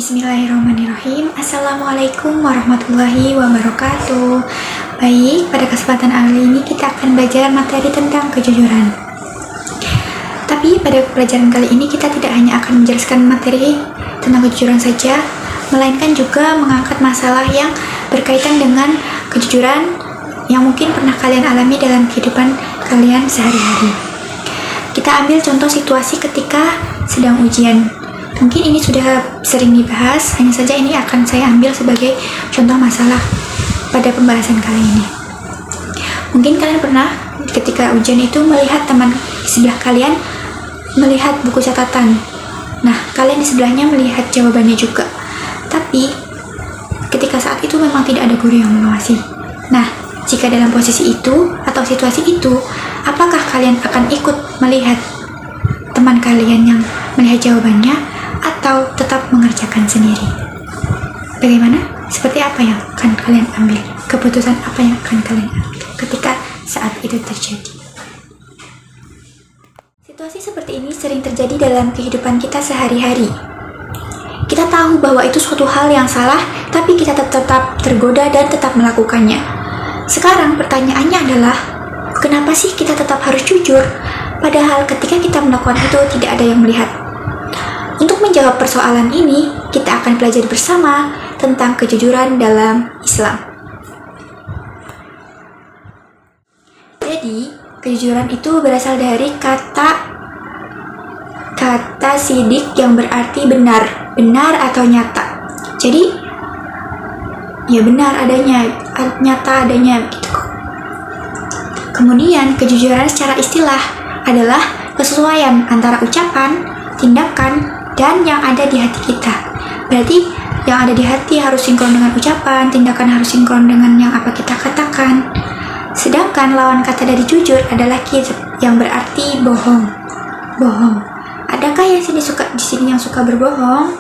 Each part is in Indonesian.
Bismillahirrahmanirrahim. Assalamualaikum warahmatullahi wabarakatuh. Baik, pada kesempatan kali ini kita akan belajar materi tentang kejujuran. Tapi pada pelajaran kali ini kita tidak hanya akan menjelaskan materi tentang kejujuran saja, melainkan juga mengangkat masalah yang berkaitan dengan kejujuran yang mungkin pernah kalian alami dalam kehidupan kalian sehari-hari. Kita ambil contoh situasi ketika sedang ujian. Mungkin ini sudah sering dibahas, hanya saja ini akan saya ambil sebagai contoh masalah pada pembahasan kali ini. Mungkin kalian pernah ketika ujian itu melihat teman di sebelah kalian melihat buku catatan. Nah, kalian di sebelahnya melihat jawabannya juga. Tapi ketika saat itu memang tidak ada guru yang mengawasi. Nah, jika dalam posisi itu atau situasi itu, apakah kalian akan ikut melihat teman kalian yang melihat jawabannya, atau tetap mengerjakan sendiri? Bagaimana? Seperti apa yang akan kalian ambil? Keputusan apa yang akan kalian ambil ketika saat itu terjadi? Situasi seperti ini sering terjadi dalam kehidupan kita sehari-hari. Kita tahu bahwa itu suatu hal yang salah, tapi kita tetap tergoda dan tetap melakukannya. Sekarang pertanyaannya adalah, kenapa sih kita tetap harus jujur? Padahal ketika kita melakukan itu tidak ada yang melihat. Untuk menjawab persoalan ini, kita akan belajar bersama tentang kejujuran dalam Islam. Jadi, kejujuran itu berasal dari kata sidik yang berarti benar atau nyata. Jadi, ya benar adanya, nyata adanya gitu. Kemudian, kejujuran secara istilah adalah kesesuaian antara ucapan, tindakan, dan yang ada di hati kita. Berarti yang ada di hati harus sinkron dengan ucapan, tindakan harus sinkron dengan yang apa kita katakan. Sedangkan lawan kata dari jujur adalah kizb, yang berarti bohong. Adakah yang di sini yang suka berbohong?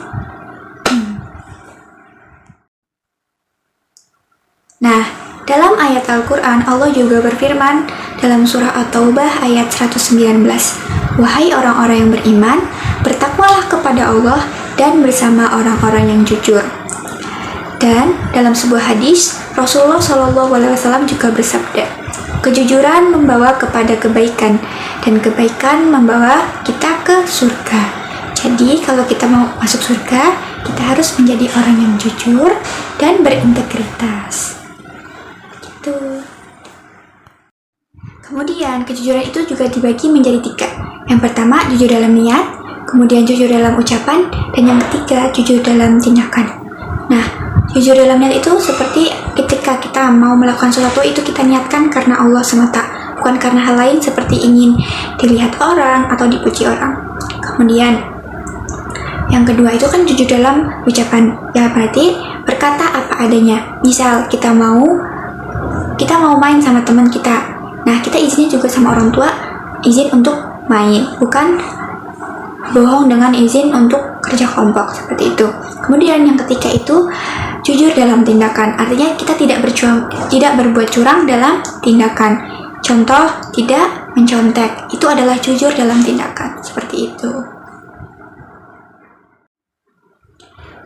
Nah, dalam ayat Al-Quran, Allah juga berfirman dalam surah At-Taubah ayat 119, "Wahai orang-orang yang beriman, bertakwalah kepada Allah dan bersama orang-orang yang jujur." Dan dalam sebuah hadis, Rasulullah SAW juga bersabda, "Kejujuran membawa kepada kebaikan, dan kebaikan membawa kita ke surga." Jadi, kalau kita mau masuk surga, kita harus menjadi orang yang jujur dan berintegritas. Kemudian kejujuran itu juga dibagi menjadi 3. Yang pertama, jujur dalam niat, kemudian jujur dalam ucapan, dan yang ketiga, jujur dalam tindakan. Nah, jujur dalam niat itu seperti ketika kita mau melakukan sesuatu itu kita niatkan karena Allah semata, bukan karena hal lain seperti ingin dilihat orang atau dipuji orang. Kemudian yang kedua itu kan jujur dalam ucapan, ya berarti berkata apa adanya. Misal kita mau main sama teman kita. Nah, kita izinnya juga sama orang tua, izin untuk main, bukan bohong dengan izin untuk kerja kelompok, seperti itu. Kemudian yang ketiga itu jujur dalam tindakan, artinya kita tidak berbuat curang dalam tindakan. Contoh, tidak mencontek, itu adalah jujur dalam tindakan, seperti itu.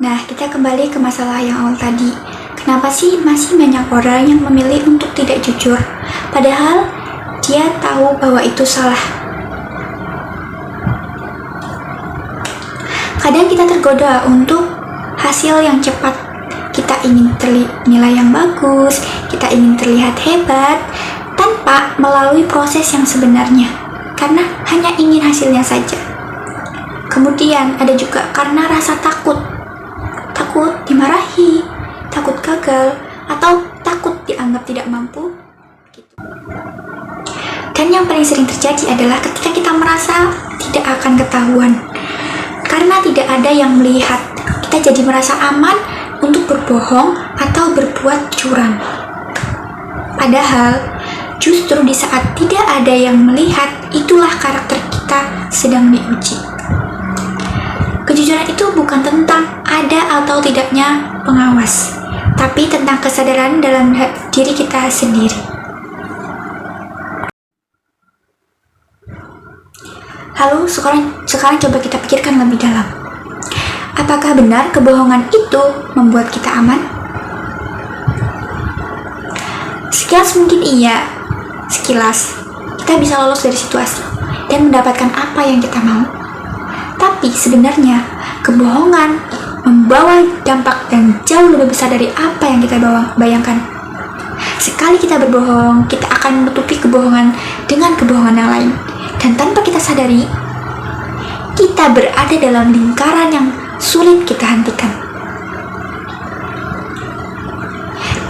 Nah, kita kembali ke masalah yang awal tadi. Kenapa sih masih banyak orang yang memilih untuk tidak jujur, padahal dia tahu bahwa itu salah? Kadang kita tergoda untuk hasil yang cepat. Kita ingin nilai yang bagus, kita ingin terlihat hebat, tanpa melalui proses yang sebenarnya, karena hanya ingin hasilnya saja. Kemudian ada juga karena rasa takut dimarahi, takut gagal, atau takut dianggap tidak mampu gitu. Dan yang paling sering terjadi adalah ketika kita merasa tidak akan ketahuan, karena tidak ada yang melihat, kita jadi merasa aman untuk berbohong atau berbuat curang. Padahal justru di saat tidak ada yang melihat, itulah karakter kita sedang diuji. Kejujuran itu bukan tentang ada atau tidaknya pengawas, tapi tentang kesadaran dalam diri kita sendiri. Lalu sekarang coba kita pikirkan lebih dalam. Apakah benar kebohongan itu membuat kita aman? Sekilas mungkin iya, sekilas kita bisa lolos dari situasi dan mendapatkan apa yang kita mau. Tapi sebenarnya kebohongan membawa dampak yang jauh lebih besar dari apa yang kita bayangkan. Sekali kita berbohong, kita akan menutupi kebohongan dengan kebohongan yang lain. Dan tanpa kita sadari, kita berada dalam lingkaran yang sulit kita hentikan.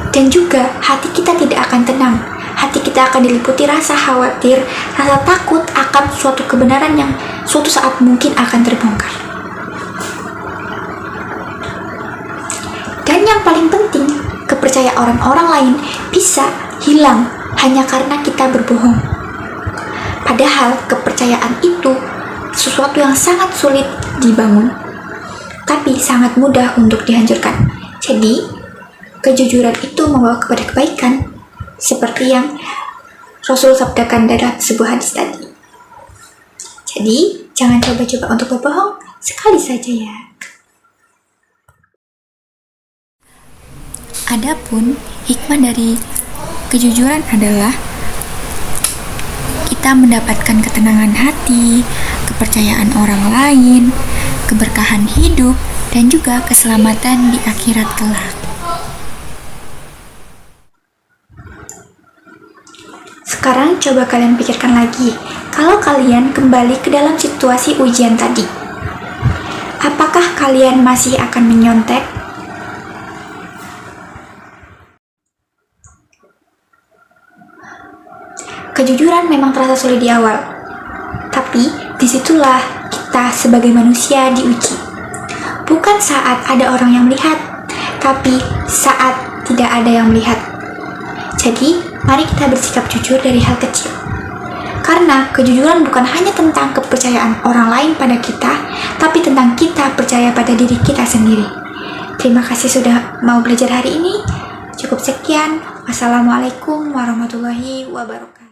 Dan juga hati kita tidak akan tenang. Hati kita akan diliputi rasa khawatir, rasa takut akan suatu kebenaran yang suatu saat mungkin akan terbongkar. Dan yang paling penting, kepercayaan orang-orang lain bisa hilang hanya karena kita berbohong. Padahal kepercayaan itu sesuatu yang sangat sulit dibangun, tapi sangat mudah untuk dihancurkan. Jadi, kejujuran itu membawa kepada kebaikan, seperti yang Rasul sabdakan dalam sebuah hadis tadi. Jadi, jangan coba-coba untuk berbohong, sekali saja ya. Adapun hikmah dari kejujuran adalah kita mendapatkan ketenangan hati, kepercayaan orang lain, keberkahan hidup, dan juga keselamatan di akhirat kelak. Sekarang coba kalian pikirkan lagi, kalau kalian kembali ke dalam situasi ujian tadi, apakah kalian masih akan menyontek? Kejujuran memang terasa sulit di awal, tapi disitulah kita sebagai manusia diuji. Bukan saat ada orang yang melihat, tapi saat tidak ada yang melihat. Jadi, mari kita bersikap jujur dari hal kecil. Karena kejujuran bukan hanya tentang kepercayaan orang lain pada kita, tapi tentang kita percaya pada diri kita sendiri. Terima kasih sudah mau belajar hari ini. Cukup sekian. Wassalamualaikum warahmatullahi wabarakatuh.